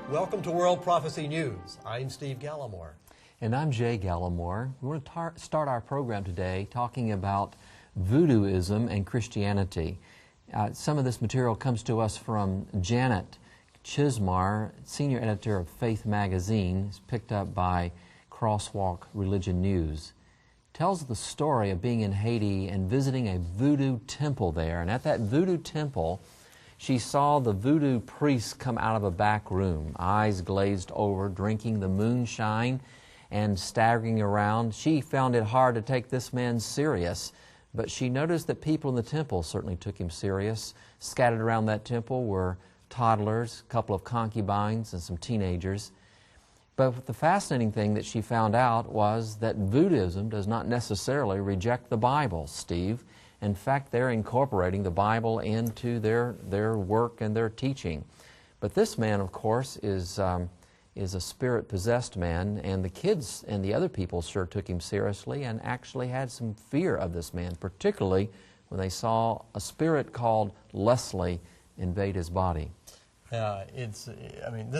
Welcome to World Prophecy News. I'm Steve Gallimore. And I'm Jay Gallimore. We want to start our program today talking about Voodooism and Christianity. Some of this material comes to us from Janet Chismar, senior editor of Faith Magazine. It's picked up by Crosswalk Religion News. Tells the story of being in Haiti and visiting a voodoo temple there. And at that voodoo temple, she saw the voodoo priest come out of a back room, eyes glazed over, drinking the moonshine and staggering around. She found it hard to take this man serious, but she noticed that people in the temple certainly took him serious. Scattered around that temple were toddlers, a couple of concubines, and some teenagers. But the fascinating thing that she found out was that Voodooism does not necessarily reject the Bible, Steve. In fact, they're incorporating the Bible into their work and their teaching. But this man, of course, is a spirit-possessed man, and the kids and the other people sure took him seriously and actually had some fear of this man, particularly when they saw a spirit called Leslie invade his body. This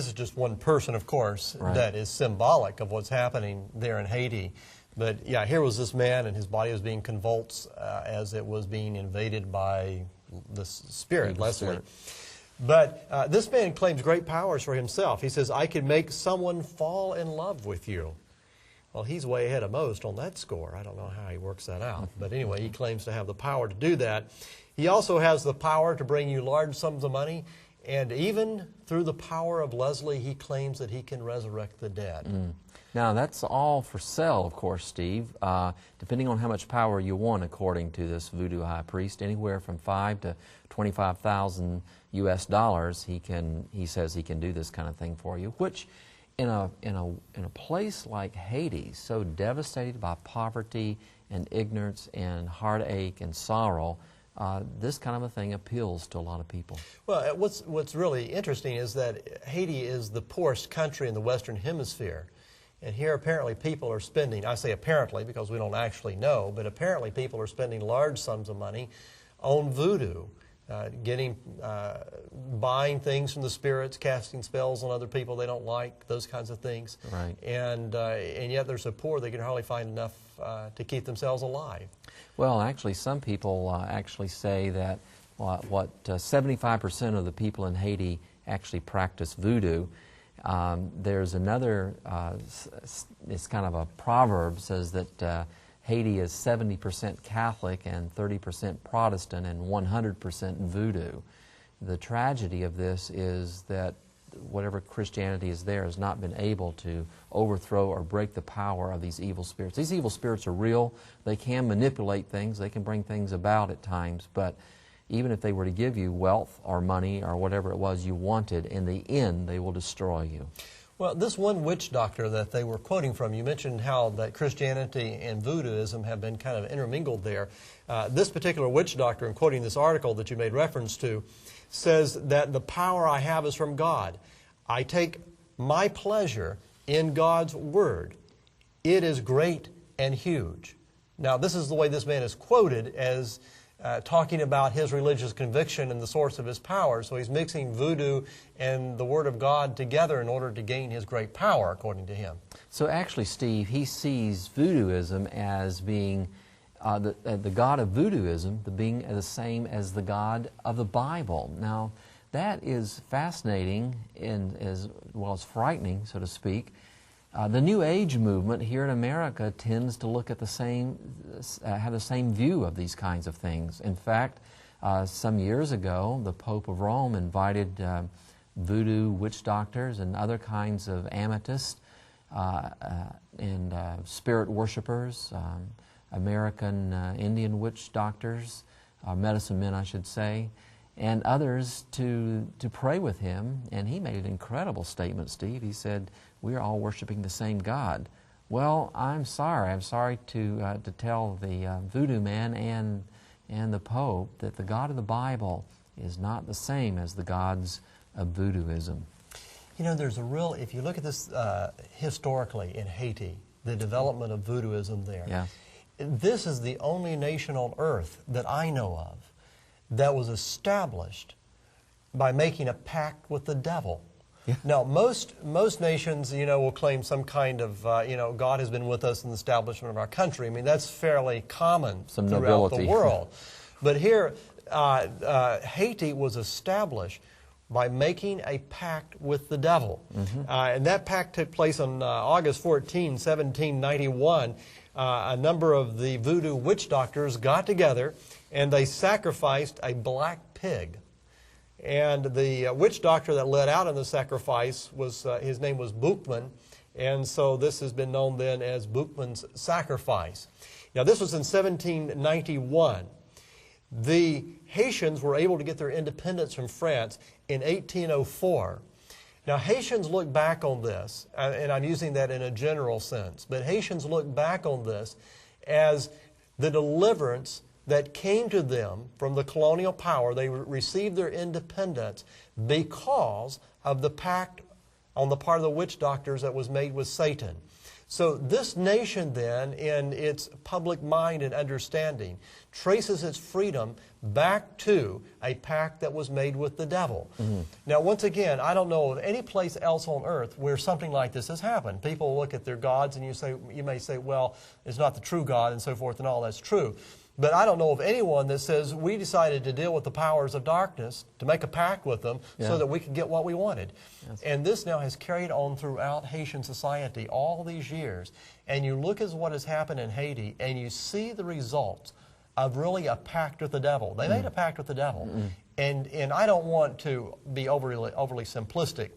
is just one person, of course, Right. that is symbolic of what's happening there in Haiti. But yeah, here was this man, and his body was being convulsed as it was being invaded by the spirit, Leslie. But this man claims great powers for himself. He says, I could make someone fall in love with you. Well, he's way ahead of most on that score. I don't know how he works that out. But anyway, he claims to have the power to do that. He also has the power to bring you large sums of money. And even through the power of Leslie, he claims that he can resurrect the dead. Now, that's all for sale, of course, Steve, depending on how much power you want, according to this voodoo high priest, anywhere from $5,000 to $25,000 US. He says he can do this kind of thing for you, which in a place like Haiti, so devastated by poverty and ignorance and heartache and sorrow, this kind of a thing appeals to a lot of people. Well, what's really interesting is that Haiti is the poorest country in the Western Hemisphere. And here apparently people are spending, I say apparently because we don't actually know, but apparently people are spending large sums of money on voodoo, buying things from the spirits, casting spells on other people they don't like, those kinds of things. Right. And yet they're so poor they can hardly find enough to keep themselves alive. Well, actually, some people actually say that 75% of the people in Haiti actually practice voodoo. There's another, it's kind of a proverb, says that Haiti is 70% Catholic and 30% Protestant and 100% voodoo. The tragedy of this is that whatever Christianity is there has not been able to overthrow or break the power of these evil spirits. These evil spirits are real. They can manipulate things. They can bring things about at times. But even if they were to give you wealth or money or whatever it was you wanted, in the end, they will destroy you. Well, this one witch doctor that they were quoting from, you mentioned how that Christianity and voodooism have been kind of intermingled there. This particular witch doctor, in quoting this article that you made reference to, says that the power I have is from God. I take my pleasure in God's Word. It is great and huge. Now, this is the way this man is quoted as talking about his religious conviction and the source of his power. So he's mixing voodoo and the Word of God together in order to gain his great power, according to him. So actually, Steve, he sees voodooism as being the God of voodooism, being the same as the God of the Bible. Now, that is fascinating and as well as frightening, so to speak. The New Age movement here in America tends to look at have the same view of these kinds of things. In fact, some years ago, the Pope of Rome invited voodoo witch doctors and other kinds of amethysts and spirit worshipers, American Indian witch doctors, medicine men, I should say, and others to pray with him. And he made an incredible statement, Steve. He said, we are all worshiping the same God. Well, I'm sorry. I'm sorry to tell the voodoo man and the Pope that the God of the Bible is not the same as the gods of voodooism. You know, there's a real, if you look at this historically in Haiti, the development of voodooism there, Yeah. This is the only nation on earth that I know of that was established by making a pact with the devil. Yeah. Now, most nations, will claim some kind of, God has been with us in the establishment of our country. I mean, that's fairly common Some throughout nobility. the world. But here, Haiti was established by making a pact with the devil. And that pact took place on August 14, 1791. A number of the voodoo witch doctors got together and they sacrificed a black pig. And the witch doctor that led out in the sacrifice his name was Boukman, and so this has been known then as Boukman's sacrifice. Now this was in 1791. The Haitians were able to get their independence from France in 1804. Now Haitians look back on this, and I'm using that in a general sense, but Haitians look back on this as the deliverance that came to them from the colonial power. They received their independence because of the pact on the part of the witch doctors that was made with Satan. So this nation then, in its public mind and understanding, traces its freedom back to a pact that was made with the devil. Now, once again, I don't know of any place else on earth where something like this has happened. People look at their gods and you may say, well, it's not the true God and so forth and all. That's true. But I don't know of anyone that says we decided to deal with the powers of darkness, to make a pact with them so that we could get what we wanted. Yes. And this now has carried on throughout Haitian society all these years. And you look at what has happened in Haiti and you see the results of really a pact with the devil. They made a pact with the devil. And I don't want to be overly simplistic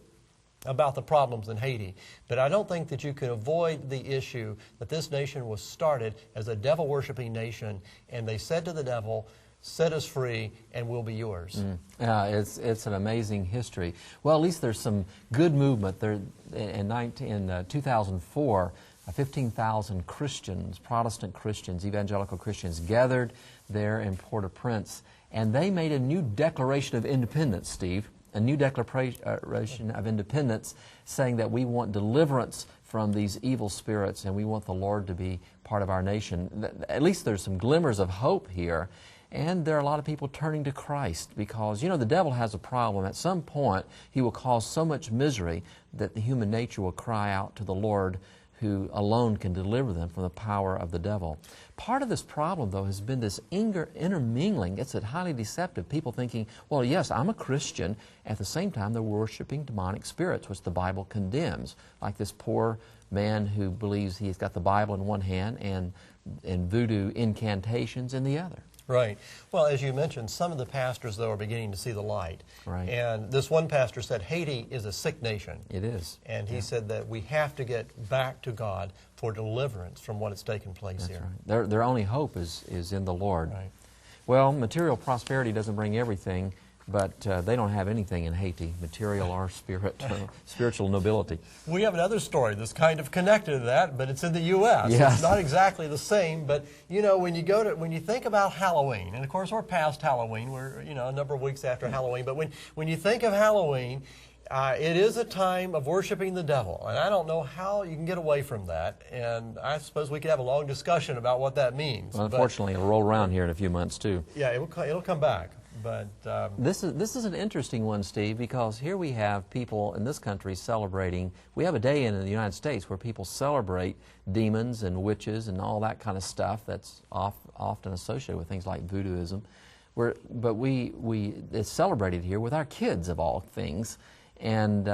about the problems in Haiti, but I don't think that you can avoid the issue that this nation was started as a devil-worshiping nation, and they said to the devil, set us free and we'll be yours. It's an amazing history. Well, at least there's some good movement. There, in 2004, 15,000 Christians, Protestant Christians, evangelical Christians, gathered there in Port-au-Prince, and they made a new Declaration of Independence, Steve. A new Declaration of Independence saying that we want deliverance from these evil spirits and we want the Lord to be part of our nation. At least there's some glimmers of hope here. And there are a lot of people turning to Christ because, the devil has a problem. At some point, he will cause so much misery that the human nature will cry out to the Lord, who alone can deliver them from the power of the devil. Part of this problem, though, has been this intermingling. It's highly deceptive. People thinking, well, yes, I'm a Christian. At the same time, they're worshiping demonic spirits, which the Bible condemns. Like this poor man who believes he's got the Bible in one hand and voodoo incantations in the other. Right. Well, as you mentioned, some of the pastors, though, are beginning to see the light. Right. And this one pastor said Haiti is a sick nation. It is. And he said that we have to get back to God for deliverance from what has taken place here. Right. Their only hope is in the Lord. Right. Well, material prosperity doesn't bring everything, but they don't have anything in Haiti, material or spiritual nobility. We have another story that's kind of connected to that, but it's in the U.S. Yes. It's not exactly the same, but when you think about Halloween, and of course we're past Halloween, we're a number of weeks after Halloween, but when you think of Halloween, it is a time of worshiping the devil, and I don't know how you can get away from that, and I suppose we could have a long discussion about what that means. Well, unfortunately, it'll roll around here in a few months too. Yeah, it'll come back. But this is an interesting one, Steve, because here we have people in this country celebrating. We have a day in the United States where people celebrate demons and witches and all that kind of stuff that's often associated with things like voodooism. But it's celebrated here with our kids of all things. And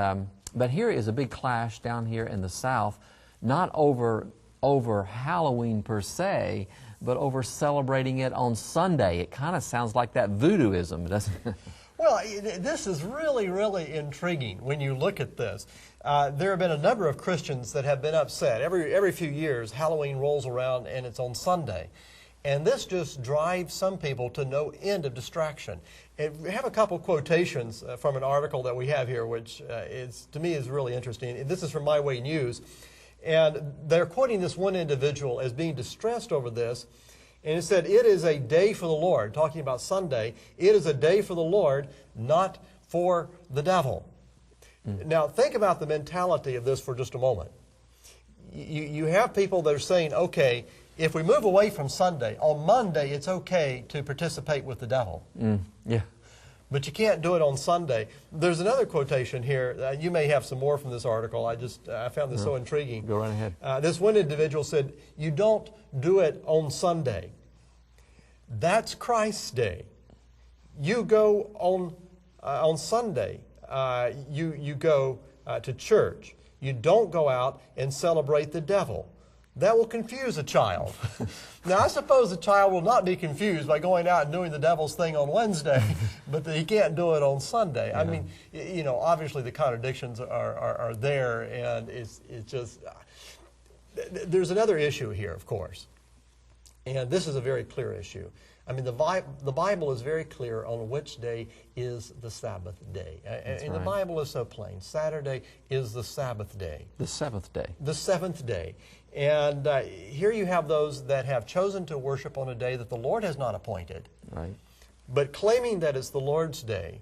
but here is a big clash down here in the South, not over Halloween per se, but over celebrating it on Sunday. It kind of sounds like that voodooism, doesn't it? Well, this is really, really intriguing when you look at this. There have been a number of Christians that have been upset. Every few years, Halloween rolls around and it's on Sunday. And this just drives some people to no end of distraction. And we have a couple quotations from an article that we have here, which to me is really interesting. This is from My Way News. And they're quoting this one individual as being distressed over this. And it said, "It is a day for the Lord," talking about Sunday. "It is a day for the Lord, not for the devil." Now, think about the mentality of this for just a moment. You have people that are saying, okay, if we move away from Sunday, on Monday it's okay to participate with the devil. Yeah. but you can't do it on Sunday. There's another quotation here. You may have some more from this article. I found this so intriguing. Go right ahead. This one individual said, "You don't do it on Sunday. That's Christ's day. You go on Sunday. You go to church. You don't go out and celebrate the devil. That will confuse a child." Now, I suppose a child will not be confused by going out and doing the devil's thing on Wednesday, but he can't do it on Sunday. Yeah. I mean, you know, obviously the contradictions are there, and it's just... There's another issue here, of course, and this is a very clear issue. I mean, the Bible is very clear on which day is the Sabbath day. And the Bible is so plain. Saturday is the Sabbath day. The seventh day. The seventh day. And here you have those that have chosen to worship on a day that the Lord has not appointed, right, but claiming that it's the Lord's day,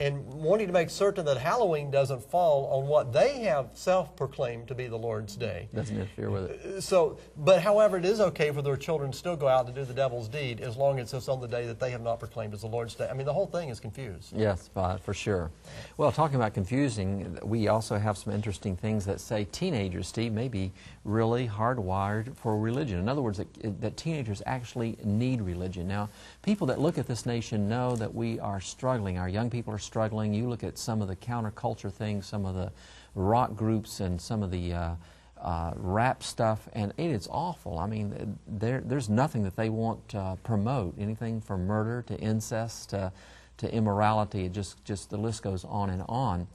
and wanting to make certain that Halloween doesn't fall on what they have self-proclaimed to be the Lord's day. Doesn't interfere with it. So, but however, it is okay for their children to still go out to do the devil's deed as long as it's on the day that they have not proclaimed as the Lord's day. I mean, the whole thing is confused. Yes, for sure. Well, talking about confusing, we also have some interesting things that say teenagers, Steve, may be really hardwired for religion. In other words, that teenagers actually need religion. Now, people that look at this nation know that we are struggling. Our young people are struggling. You look at some of the counterculture things, some of the rock groups and some of the rap stuff, and it is awful. I mean, there's nothing that they want to promote, anything from murder to incest to immorality. It just the list goes on and on.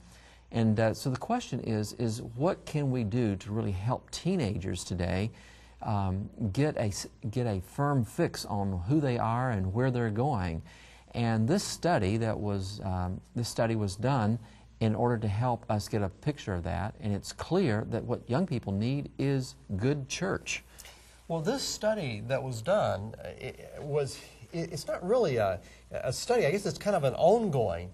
And so the question is what can we do to really help teenagers today get a firm fix on who they are and where they're going? And this study was done in order to help us get a picture of that. And it's clear that what young people need is good church. Well, this study that was done, it's not really a study. I guess it's kind of an ongoing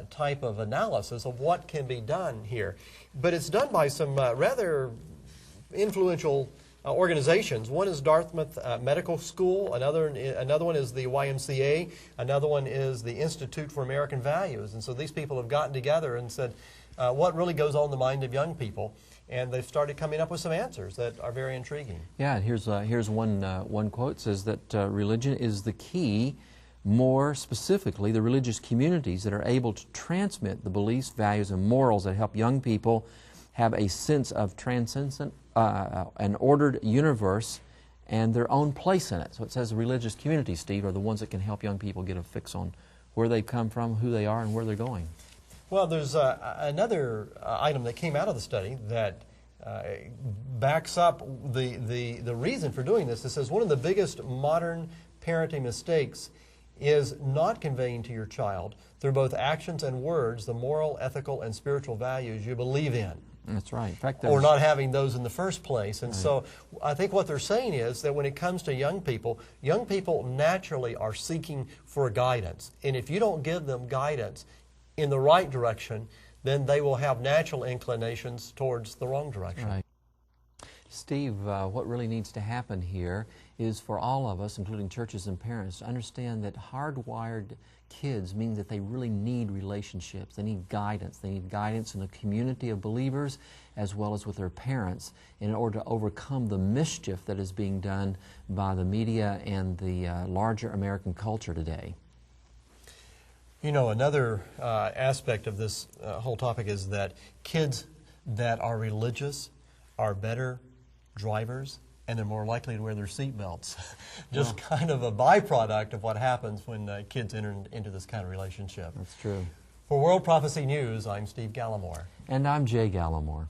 type of analysis of what can be done here. But it's done by some rather influential organizations. One is Dartmouth Medical School, another one is the YMCA, another one is the Institute for American Values. And so these people have gotten together and said, what really goes on in the mind of young people? And they've started coming up with some answers that are very intriguing. Yeah, and here's one quote. It says that religion is the key. More specifically, the religious communities that are able to transmit the beliefs, values, and morals that help young people have a sense of transcendent, an ordered universe and their own place in it. So it says the religious communities, Steve, are the ones that can help young people get a fix on where they come from, who they are, and where they're going. Well, there's another item that came out of the study that backs up the reason for doing this. It says one of the biggest modern parenting mistakes is not conveying to your child through both actions and words the moral, ethical, and spiritual values you believe in. That's right. In fact, or not having those in the first place. And so I think what they're saying is that when it comes to young people naturally are seeking for guidance. And if you don't give them guidance in the right direction, then they will have natural inclinations towards the wrong direction. Right. Steve, what really needs to happen here is for all of us, including churches and parents, to understand that hardwired kids means that they really need relationships. They need guidance. They need guidance in a community of believers as well as with their parents in order to overcome the mischief that is being done by the media and the larger American culture today. You know, another aspect of this whole topic is that kids that are religious are better drivers and they're more likely to wear their seatbelts. Just kind of a byproduct of what happens when kids enter into this kind of relationship. That's true. For World Prophecy News, I'm Steve Gallimore. And I'm Jay Gallimore.